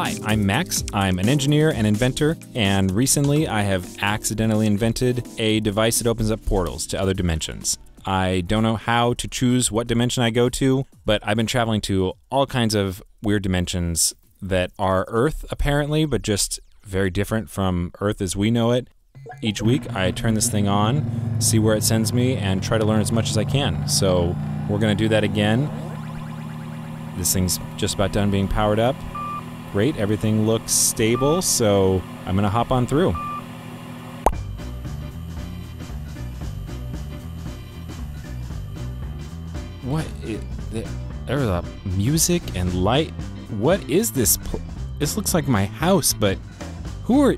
Hi, I'm Max. I'm an engineer and inventor, and recently I have accidentally invented a device that opens up portals to other dimensions. I don't know how to choose what dimension I go to, but I've been traveling to all kinds of weird dimensions that are Earth, apparently, but just very different from Earth as we know it. Each week, I turn this thing on, see where it sends me, and try to learn as much as I can. So we're going to do that again. This thing's just about done being powered up. Great, everything looks stable, so I'm going to hop on through. What is... There's a music and light. What is this? This looks like my house, but who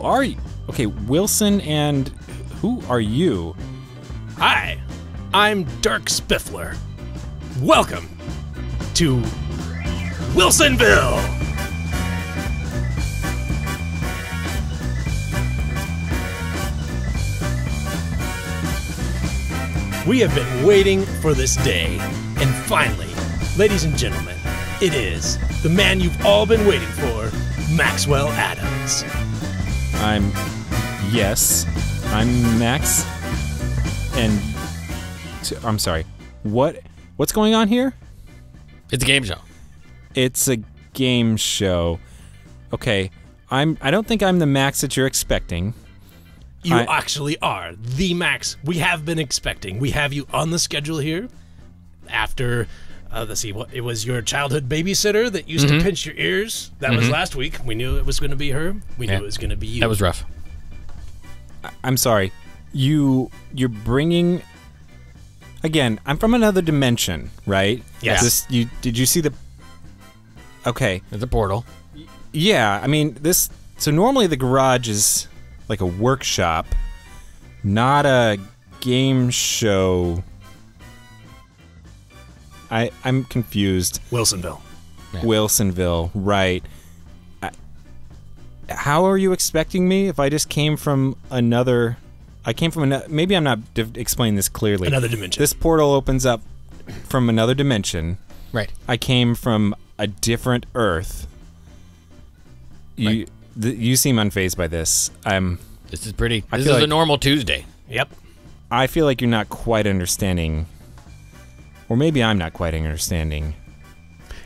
are you? Okay, Wilson, and who are you? Hi, I'm Dirk Spiffler. Welcome to Wilsonville! We have been waiting for this day, and finally, ladies and gentlemen, it is the man you've all been waiting for, Maxwell Adams. Yes, I'm Max, and I'm sorry. What's going on here? It's a game show. It's a game show. Okay, I don't think I'm the Max that you're expecting. You actually are the Max we have been expecting. We have you on the schedule here after, let's see, what it was your childhood babysitter that used to pinch your ears. That was last week. We knew it was going to be her. We knew it was going to be you. That was rough. I'm sorry. You're bringing... Again, I'm from another dimension, right? Yes. Did you see the... Okay. It's a portal. Yeah, I mean, this... So normally the garage is like a workshop, not a game show. I'm confused. Wilsonville. Yeah. Wilsonville, right. How are you expecting me if I just came from another... I came from another... Maybe I'm not explaining this clearly. Another dimension. This portal opens up from another dimension. Right. I came from a different Earth. Right. You seem unfazed by this. This is pretty... I This feel is like- a normal Tuesday. Yep. I feel like you're not quite understanding... Or maybe I'm not quite understanding.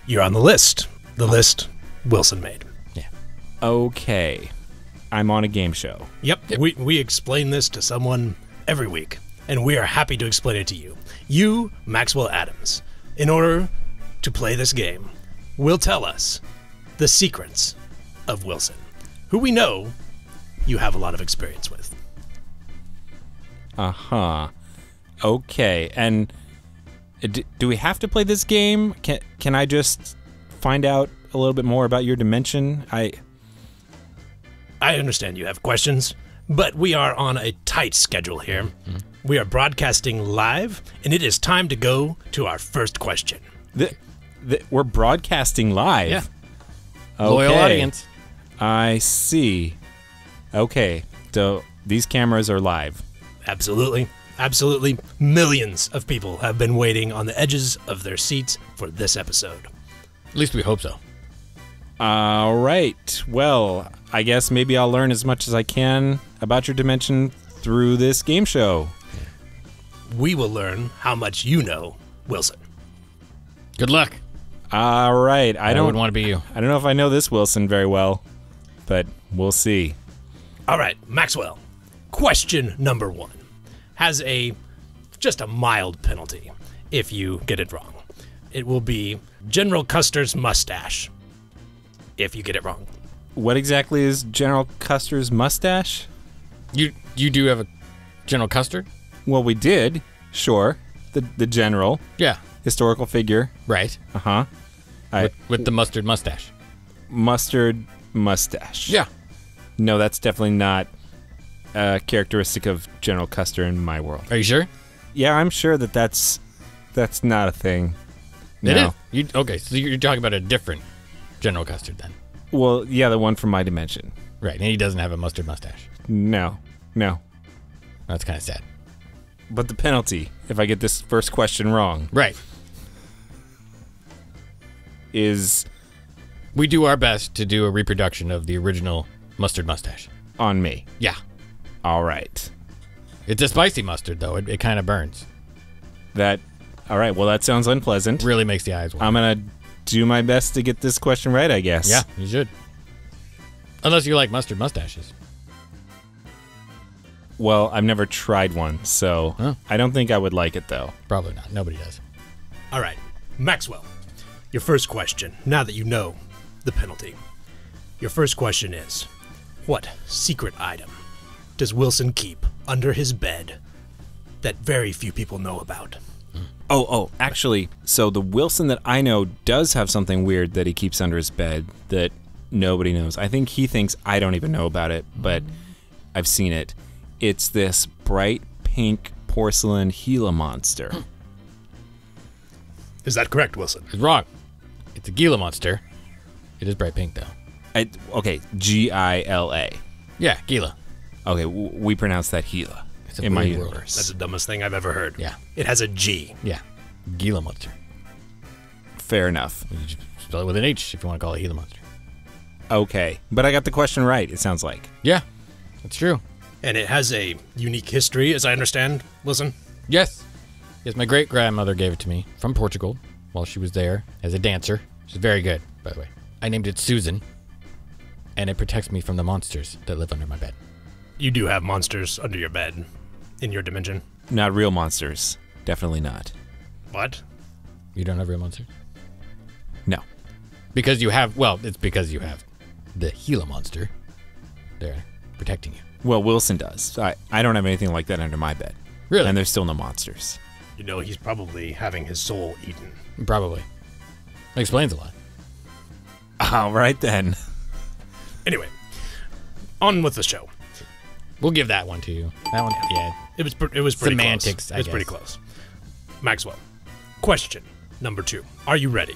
You're on the list. The list Wilson made. Yeah. Okay. I'm on a game show. Yep. We explain this to someone every week, and we are happy to explain it to you. You, Maxwell Adams, in order to play this game, will tell us the secrets of Wilson, who we know you have a lot of experience with. Uh-huh. Okay, and do we have to play this game? Can I just find out a little bit more about your dimension? I understand you have questions, but we are on a tight schedule here. We are broadcasting live, and it is time to go to our first question. We're broadcasting live? Yeah. Okay. Loyal audience. I see. Okay, so these cameras are live. Absolutely. Absolutely. Millions of people have been waiting on the edges of their seats for this episode. At least we hope so. All right. Well, I guess maybe I'll learn as much as I can about your dimension through this game show. We will learn how much you know, Wilson. Good luck. All right. I would want to be you. I don't know if I know this Wilson very well, but we'll see. All right, Maxwell. Question number 1 has just a mild penalty if you get it wrong. It will be General Custer's mustache if you get it wrong. What exactly is General Custer's mustache? You do have a General Custer? Well, we did. Sure. The general. Yeah. Historical figure. Right. Uh-huh. With the mustard mustache. Mustard mustache. Yeah. No, that's definitely not a characteristic of General Custer in my world. Are you sure? Yeah, I'm sure that's not a thing. No. It is. Okay, so you're talking about a different General Custer then. Well, yeah, the one from my dimension. Right, and he doesn't have a mustard mustache. No. That's kind of sad. But the penalty, if I get this first question wrong, Right. is We do our best to do a reproduction of the original mustard mustache. On me. Yeah. All right. It's a spicy mustard, though. It kind of burns. All right, well, that sounds unpleasant. Really makes the eyes water. I'm going to do my best to get this question right, I guess. Yeah, you should. Unless you like mustard mustaches. Well, I've never tried one, so I don't think I would like it, though. Probably not. Nobody does. All right, Maxwell, your first question, now that you know the penalty. Your first question is, what secret item does Wilson keep under his bed that very few people know about? Actually, so the Wilson that I know does have something weird that he keeps under his bed that nobody knows. I think he thinks I don't even know about it, but I've seen it. It's this bright pink porcelain Gila monster. Is that correct, Wilson? It's wrong. It's a Gila monster. It is bright pink, though. Okay, Gila. Yeah, Gila. Okay, we pronounce that Gila It's a in my weird word. universe. That's the dumbest thing I've ever heard. Yeah. It has a G. Yeah. Gila monster. Fair enough. You just spell it with an H if you want to call it Gila monster. Okay, but I got the question right, it sounds like. Yeah, that's true. And it has a unique history, as I understand, Wilson. Yes. Yes, my great-grandmother gave it to me from Portugal while she was there as a dancer. She's very good, by the way. I named it Susan, and it protects me from the monsters that live under my bed. You do have monsters under your bed in your dimension. Not real monsters. Definitely not. What? You don't have real monsters? No. Because you have, well, it's because you have the Gila monster there protecting you. Well, Wilson does. I don't have anything like that under my bed. Really? And there's still no monsters. You know, he's probably having his soul eaten. Probably. That explains a lot. All right, then. Anyway, on with the show. We'll give that one to you. That one, yeah. It was pretty Semantics, close. I It was guess. pretty close. Maxwell, question number 2. Are you ready?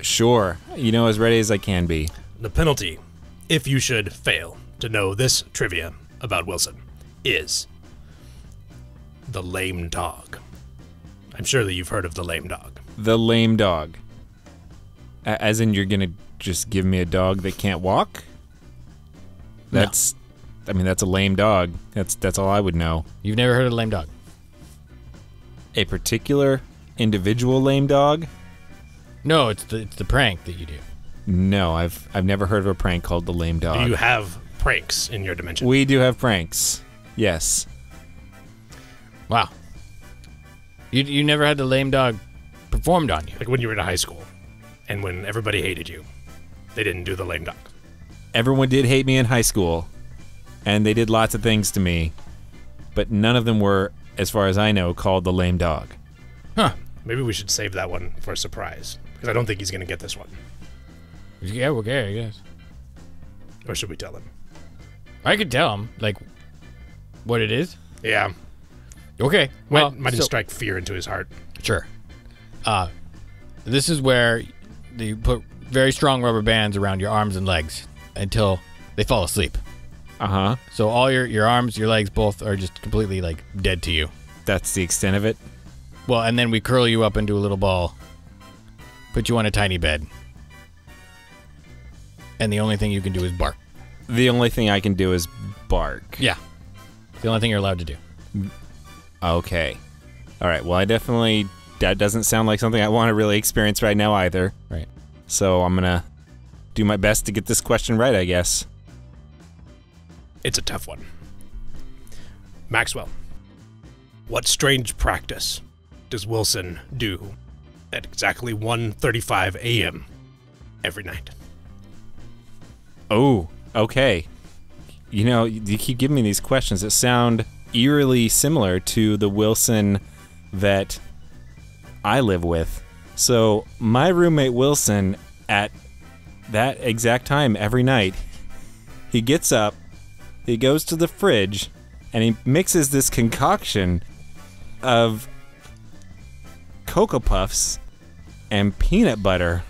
Sure. You know, as ready as I can be. The penalty, if you should fail to know this trivia about Wilson, is the lame dog. I'm sure that you've heard of the lame dog. The lame dog. As in, you're going to just give me a dog that can't walk? That's a lame dog. That's all I would know. You've never heard of the lame dog? A particular individual lame dog? No, it's the prank that you do. No, I've never heard of a prank called the lame dog. Do you have pranks in your dimension? We do have pranks. Yes. Wow. You never had the lame dog performed on you? Like when you were in high school and when everybody hated you, they didn't do the lame dog. Everyone did hate me in high school, and they did lots of things to me, but none of them were, as far as I know, called the lame dog. Huh. Maybe we should save that one for a surprise, because I don't think he's going to get this one. Yeah, okay, I guess. Or should we tell him? I could tell him, like, what it is. Yeah. Okay. Well, Might just strike fear into his heart. Sure. This is where you put very strong rubber bands around your arms and legs until they fall asleep. Uh-huh. So all your arms, your legs, both are just completely, like, dead to you. That's the extent of it? Well, and then we curl you up into a little ball, put you on a tiny bed, and the only thing you can do is bark. The only thing I can do is bark. Yeah. The only thing you're allowed to do. Okay. All right, well, that doesn't sound like something I want to really experience right now either. Right. So I'm going to do my best to get this question right, I guess. It's a tough one. Maxwell, what strange practice does Wilson do at exactly 1:35 a.m. every night? Oh, okay. You know, you keep giving me these questions that sound eerily similar to the Wilson that I live with. So my roommate Wilson, at that exact time every night, he gets up, he goes to the fridge, and he mixes this concoction of Cocoa Puffs and peanut butter,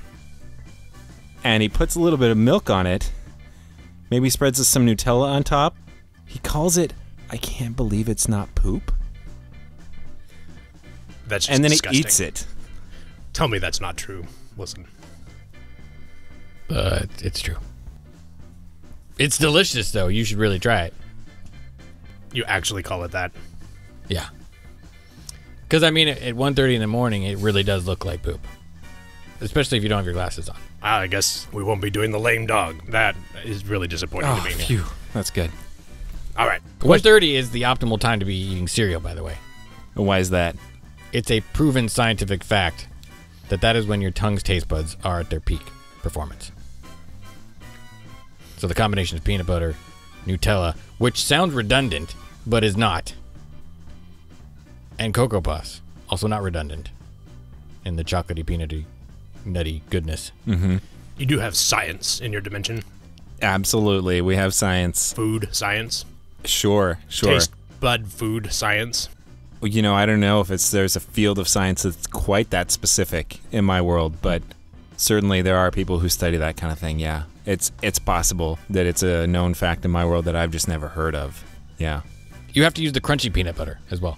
and he puts a little bit of milk on it. Maybe spreads some Nutella on top. He calls it, I can't believe it's not poop. That's just and then disgusting. he eats it. Tell me that's not true, Wilson. But it's true. It's delicious, though. You should really try it. You actually call it that? Yeah. Because, I mean, at 1:30 in the morning, it really does look like poop. Especially if you don't have your glasses on. I guess we won't be doing the lame dog. That is really disappointing to me. Phew. That's good. All right. 1:30 is the optimal time to be eating cereal, by the way. Why is that? It's a proven scientific fact that is when your tongue's taste buds are at their peak performance. So the combination of peanut butter, Nutella, which sounds redundant, but is not, and Cocoa Puffs, also not redundant, in the chocolatey, peanutty, nutty goodness. Mm-hmm. You do have science in your dimension. Absolutely. We have science. Food science. Sure. Taste bud food science. You know, I don't know if there's a field of science that's quite that specific in my world, but certainly there are people who study that kind of thing, yeah. It's possible that it's a known fact in my world that I've just never heard of. Yeah. You have to use the crunchy peanut butter as well.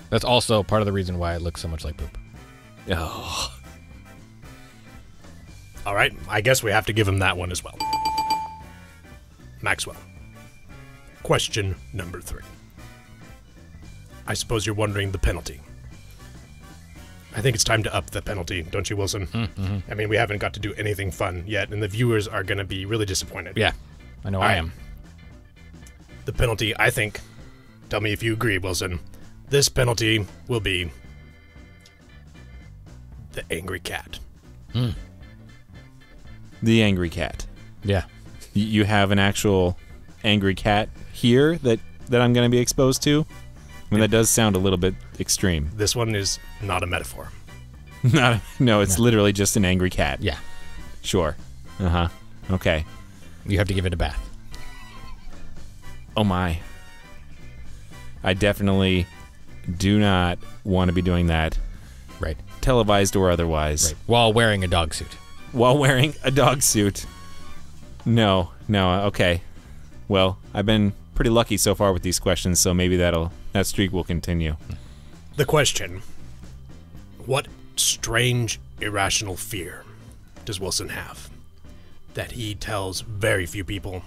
That's also part of the reason why it looks so much like poop. Oh. All right, I guess we have to give him that one as well. Maxwell. Question number 3. I suppose you're wondering the penalty. I think it's time to up the penalty, don't you, Wilson? Mm-hmm. I mean, we haven't got to do anything fun yet, and the viewers are going to be really disappointed. Yeah, I know I am. The penalty, I think, tell me if you agree, Wilson, this penalty will be the angry cat. The angry cat. Yeah. You have an actual angry cat here that I'm going to be exposed to? I mean, that does sound a little bit extreme. This one is not a metaphor. No, it's literally just an angry cat. Yeah. Sure. Uh-huh. Okay. You have to give it a bath. Oh my. I definitely do not want to be doing that. Right. Televised or otherwise. Right. While wearing a dog suit. While wearing a dog suit. No, okay. Well, I've been pretty lucky so far with these questions, so maybe that streak will continue. The question, what strange, irrational fear does Wilson have that he tells very few people,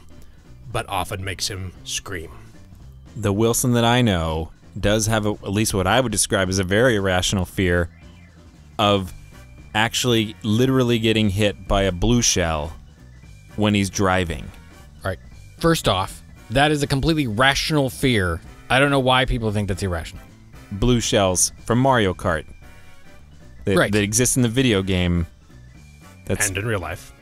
but often makes him scream? The Wilson that I know does have at least what I would describe as a very irrational fear of actually literally getting hit by a blue shell when he's driving. All right. First off, that is a completely rational fear. I don't know why people think that's irrational. Blue shells from Mario Kart that exist in the video game. And in real life.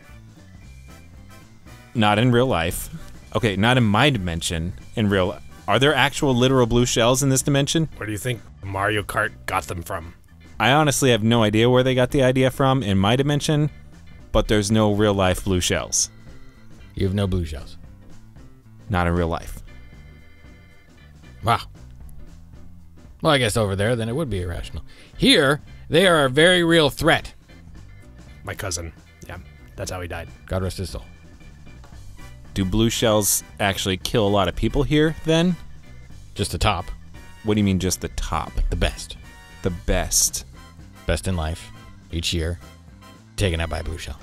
Not in real life. Okay, not in my dimension. Are there actual literal blue shells in this dimension? Where do you think Mario Kart got them from? I honestly have no idea where they got the idea from in my dimension, but there's no real life blue shells. You have no blue shells. Not in real life. Wow. Well, I guess over there, then it would be irrational. Here, they are a very real threat. My cousin. Yeah, that's how he died. God rest his soul. Do blue shells actually kill a lot of people here, then? Just the top. What do you mean just the top? The best. The best. Best in life. Each year. Taken out by a blue shell.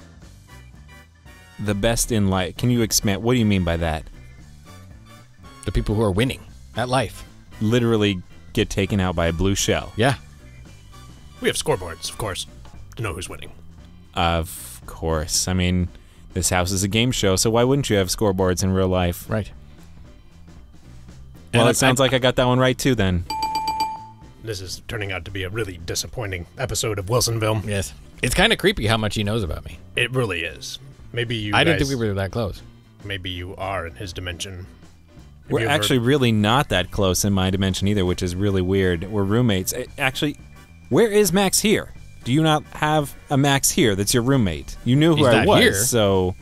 The best in life. Can you expand? What do you mean by that? The people who are winning at life. Literally get taken out by a blue shell. Yeah. We have scoreboards, of course, to know who's winning. Of course. I mean, this house is a game show, so why wouldn't you have scoreboards in real life? Right. Well, it sounds like I got that one right, too, then. This is turning out to be a really disappointing episode of Wilsonville. Yes. It's kind of creepy how much he knows about me. It really is. Maybe you I didn't think we were that close. Maybe you are in his dimension. We're actually really not that close in my dimension either, which is really weird. We're roommates. Actually, where is Max here? Do you not have a Max here that's your roommate? You knew who I was, here. So...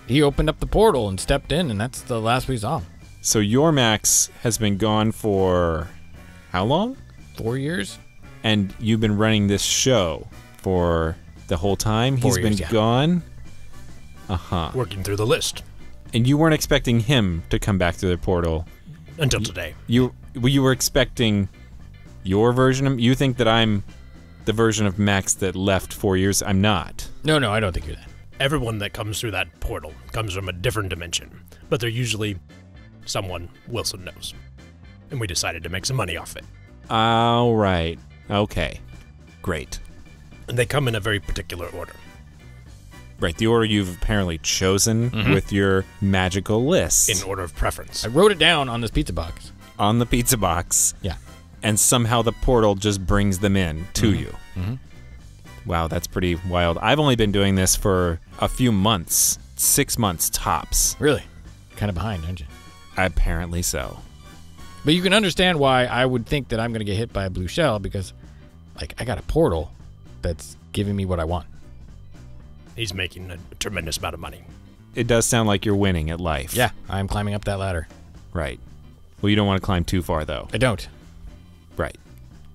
He opened up the portal and stepped in, and that's the last we saw him. So your Max has been gone for... how long? 4 years. And you've been running this show for the whole time? 4 He's years, been gone? Uh-huh. Working through the list. And you weren't expecting him to come back through the portal? Until today. You were expecting your version of... You think that I'm the version of Max that left 4 years? I'm not. No, I don't think you're that. Everyone that comes through that portal comes from a different dimension, but they're usually someone Wilson knows. And we decided to make some money off it. All right. Okay. Great. And they come in a very particular order. Right, the order you've apparently chosen with your magical list. In order of preference. I wrote it down on this pizza box. On the pizza box. Yeah. And somehow the portal just brings them in to you. Wow, that's pretty wild. I've only been doing this for a few months. 6 months tops. Really? Kind of behind, aren't you? Apparently so. But you can understand why I would think that I'm going to get hit by a blue shell because, like, I got a portal that's giving me what I want. He's making a tremendous amount of money. It does sound like you're winning at life. Yeah, I'm climbing up that ladder. Right. Well, you don't want to climb too far, though. I don't. Right.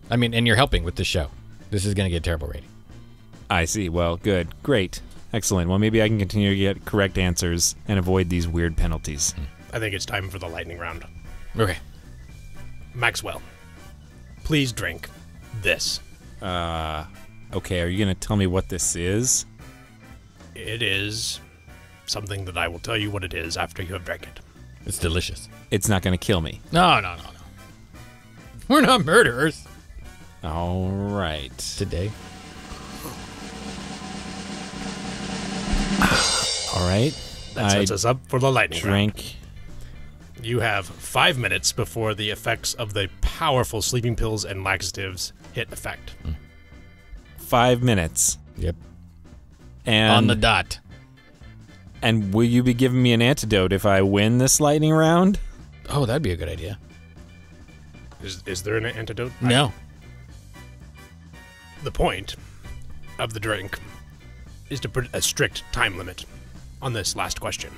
I mean, and you're helping with this show. This is going to get a terrible rating. I see. Well, good. Great. Excellent. Well, maybe I can continue to get correct answers and avoid these weird penalties. I think it's time for the lightning round. Okay. Maxwell, please drink this. Okay, are you going to tell me what this is? It is something that I will tell you what it is after you have drank it. It's delicious. It's not going to kill me. No. We're not murderers. All right. Today. All right. That sets us up for the lightning round. Drink. You have 5 minutes before the effects of the powerful sleeping pills and laxatives hit effect. 5 minutes. Yep. And On the dot. And will you be giving me an antidote if I win this lightning round? Oh, that'd be a good idea. Is there an antidote? No. The point of the drink is to put a strict time limit on this last question.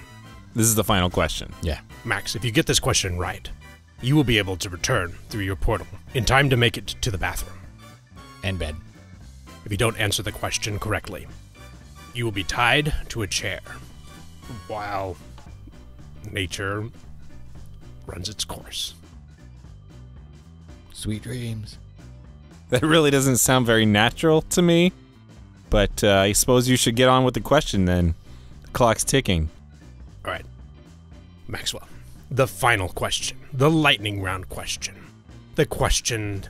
This is the final question. Yeah. Max, if you get this question right, you will be able to return through your portal in time to make it to the bathroom. And bed. If you don't answer the question correctly, you will be tied to a chair while nature runs its course. Sweet dreams. That really doesn't sound very natural to me, but I suppose you should get on with the question then. The clock's ticking. All right. Maxwell, the final question, the lightning round question, the question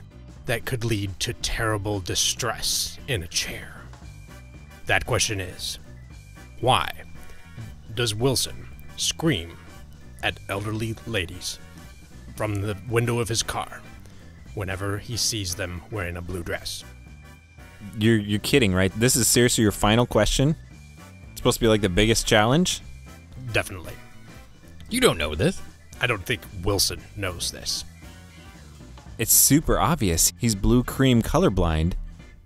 that could lead to terrible distress in a chair. That question is, why does Wilson scream at elderly ladies from the window of his car whenever he sees them wearing a blue dress? You're kidding, right? This is seriously your final question? It's supposed to be like the biggest challenge? Definitely. You don't know this. I don't think Wilson knows this. It's super obvious. He's blue cream colorblind,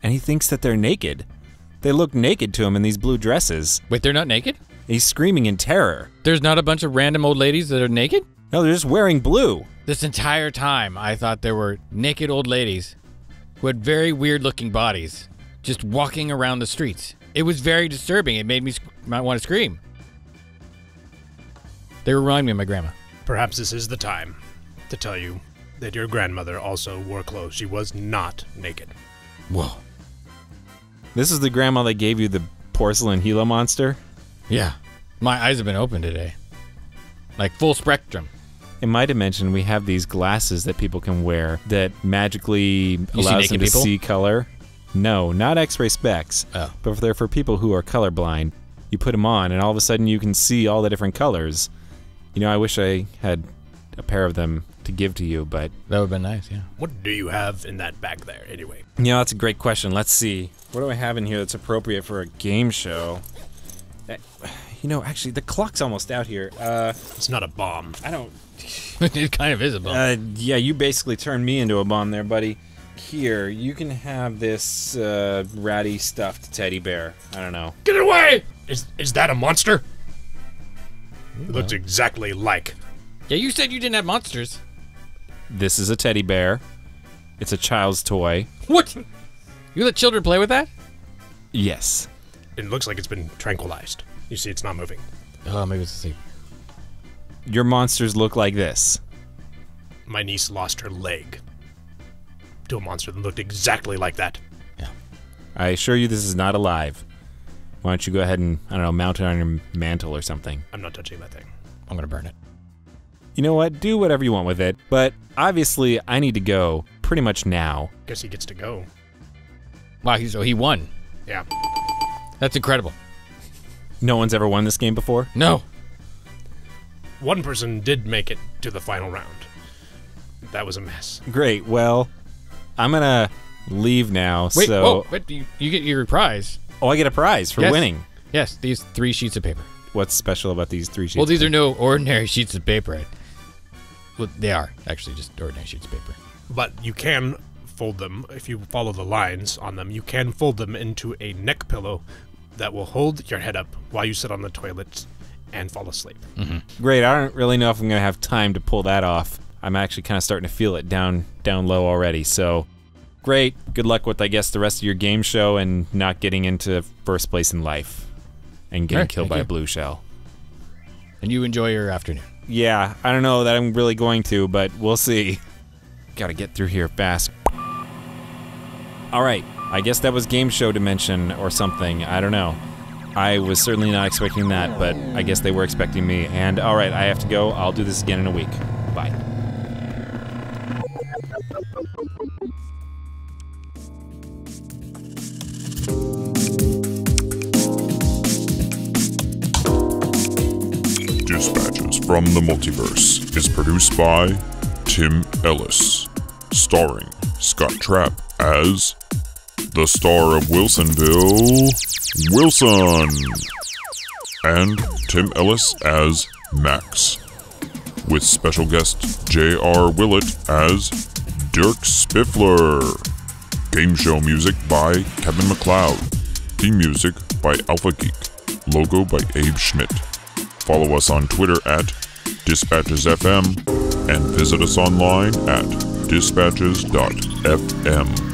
and he thinks that they're naked. They look naked to him in these blue dresses. Wait, they're not naked? He's screaming in terror. There's not a bunch of random old ladies that are naked? No, they're just wearing blue. This entire time, I thought there were naked old ladies who had very weird-looking bodies just walking around the streets. It was very disturbing. It made me might want to scream. They remind me of my grandma. Perhaps this is the time to tell you that your grandmother also wore clothes. She was not naked. Whoa. This is the grandma that gave you the porcelain Gila monster? Yeah. My eyes have been open today. Like full spectrum. In my dimension, we have these glasses that people can wear that magically allows them to people? see color. No, not X-ray specs. Oh. But they're for people who are colorblind. You put them on, and all of a sudden you can see all the different colors. You know, I wish I had a pair of them to give to you, but... That would have been nice, yeah. What do you have in that bag there, anyway? You know, that's a great question. Let's see. What do I have in here that's appropriate for a game show? You know, actually, the clock's almost out here. It's not a bomb. I don't... It kind of is a bomb. Yeah, you basically turned me into a bomb there, buddy. Here, you can have this ratty stuffed teddy bear. I don't know. Get it away! Is that a monster? It looks exactly like. Yeah, you said you didn't have monsters. This is a teddy bear. It's a child's toy. What? You let children play with that? Yes. It looks like it's been tranquilized. You see, it's not moving. Oh, maybe it's asleep. Your monsters look like this. My niece lost her leg to a monster that looked exactly like that. Yeah. I assure you this is not alive. Why don't you go ahead and, I don't know, mount it on your mantle or something? I'm not touching that thing. I'm gonna burn it. You know what? Do whatever you want with it, but obviously I need to go pretty much now. Guess he gets to go. Wow, so he won. Yeah. That's incredible. No one's ever won this game before? No. One person did make it to the final round. That was a mess. Great. Well, I'm gonna leave now. Wait, so whoa, but you get your prize. Oh, I get a prize for Yes. winning. Yes, these 3 sheets of paper. What's special about these 3 sheets? Well, these are no ordinary sheets of paper. Well, they are actually just ordinary sheets of paper. But you can fold them, if you follow the lines on them, you can fold them into a neck pillow that will hold your head up while you sit on the toilet and fall asleep. Great. I don't really know if I'm gonna have time to pull that off. I'm actually kind of starting to feel it down low already. So, great. Good luck with, I guess, the rest of your game show and not getting into first place in life and getting All right, killed thank by you. a blue shell. And you enjoy your afternoon. Yeah, I don't know that I'm really going to, but we'll see. Gotta get through here fast. Alright, I guess that was game show dimension or something. I don't know. I was certainly not expecting that, but I guess they were expecting me. And alright, I have to go. I'll do this again in a week. Bye. Dispatches from the Multiverse is produced by Tim Ellis, starring Scott Trapp as the star of Wilsonville, Wilson, and Tim Ellis as Max, with special guest J.R. Willett as Dirk Spiffler. Game show music by Kevin MacLeod. Theme music by Alpha Geek. Logo by Abe Schmidt. Follow us on Twitter at DispatchesFM and visit us online at dispatches.fm.